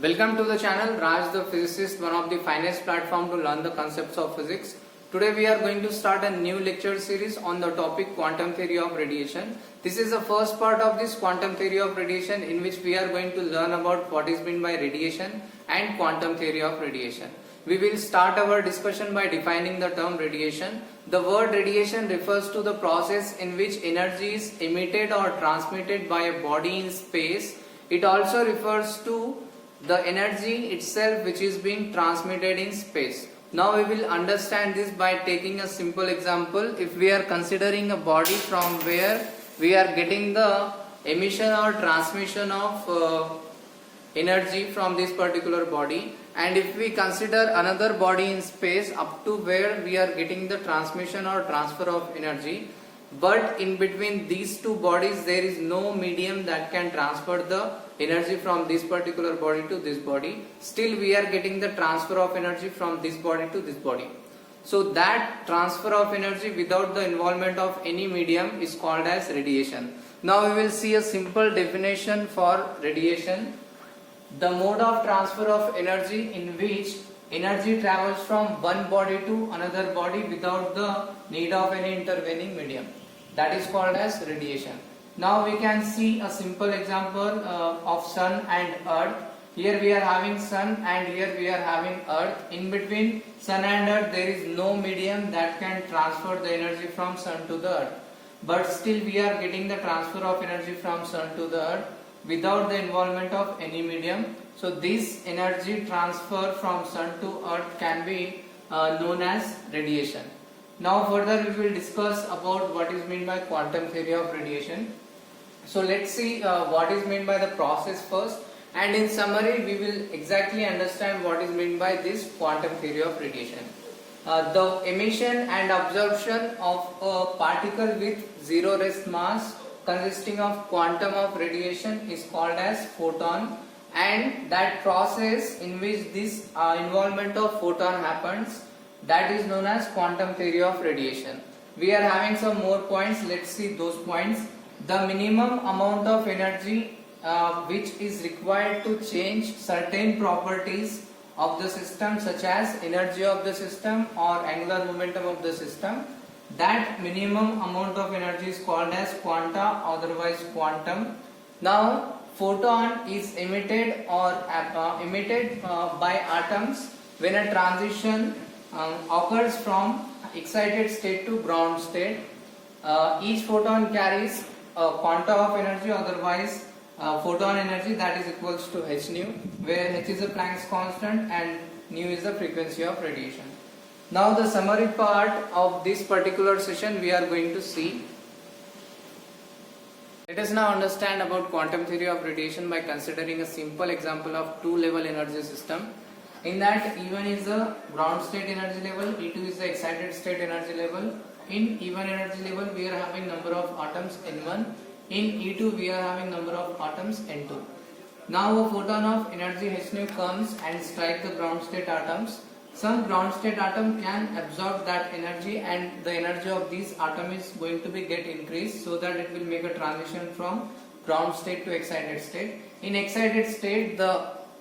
Welcome to the channel Raj the Physicist, one of the finest platform to learn the concepts of physics. Today we are going to start a new lecture series on the topic quantum theory of radiation. This is the first part of this quantum theory of radiation, in which we are going to learn about what is meant by radiation and quantum theory of radiation. We will start our discussion by defining the term radiation. The word radiation refers to the process in which energy is emitted or transmitted by a body in space. It also refers to the energy itself which is being transmitted in space. Now we will understand this by taking a simple example. If we are considering a body from where we are getting the emission or transmission of energy from this particular body, and if we consider another body in space up to where we are getting the transmission or transfer of energy, but in between these two bodies there is no medium that can transfer the energy from this particular body to this body, still we are getting the transfer of energy from this body to this body. So that transfer of energy without the involvement of any medium is called as radiation. Now we will see a simple definition for radiation. The mode of transfer of energy in which energy travels from one body to another body without the need of any intervening medium. That is called as radiation. Now we can see a simple example of sun and earth. Here we are having sun and here we are having earth. In between sun and earth there is no medium that can transfer the energy from sun to the earth. But still we are getting the transfer of energy from sun to the earth without the involvement of any medium. So this energy transfer from sun to earth can be known as radiation. Now further we will discuss about what is meant by quantum theory of radiation. So let's see what is meant by the process first, and in summary we will exactly understand what is meant by this quantum theory of radiation. The emission and absorption of a particle with zero rest mass consisting of quantum of radiation is called as photon, and that process in which this involvement of photon happens, that is known as quantum theory of radiation. We are having some more points. Let's see those points. The minimum amount of energy which is required to change certain properties of the system, such as energy of the system or angular momentum of the system, that minimum amount of energy is called as quanta, otherwise quantum. Now photon is emitted or emitted by atoms when a transition occurs from excited state to ground state. Each photon carries a quanta of energy, otherwise photon energy, that is equals to h nu, where h is a Planck's constant and nu is the frequency of radiation. Now the summary part of this particular session we are going to see. Let us now understand about quantum theory of radiation by considering a simple example of two-level energy system. In that E1 is the ground state energy level, E2 is the excited state energy level. In E1 energy level we are having number of atoms N1, in E2 we are having number of atoms N2. Now a photon of energy h nu comes and strikes the ground state atoms. Some ground state atom can absorb that energy, and the energy of this atom is going to be get increased, so that it will make a transition from ground state to excited state. In excited state the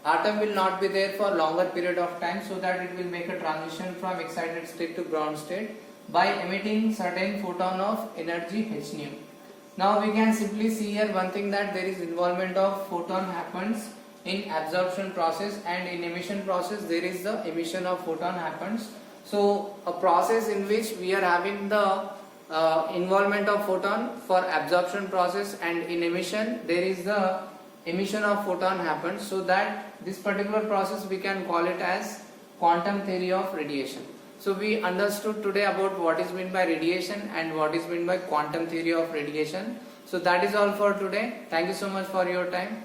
atom will not be there for longer period of time, so that it will make a transition from excited state to ground state by emitting certain photon of energy h nu. Now we can simply see here one thing, that there is involvement of photon happens in absorption process, and in emission process there is the emission of photon happens. So a process in which we are having the involvement of photon for absorption process, and in emission there is the emission of photon happens, so that this particular process we can call it as quantum theory of radiation. So we understood today about what is meant by radiation and what is meant by quantum theory of radiation. So that is all for today. Thank you so much for your time.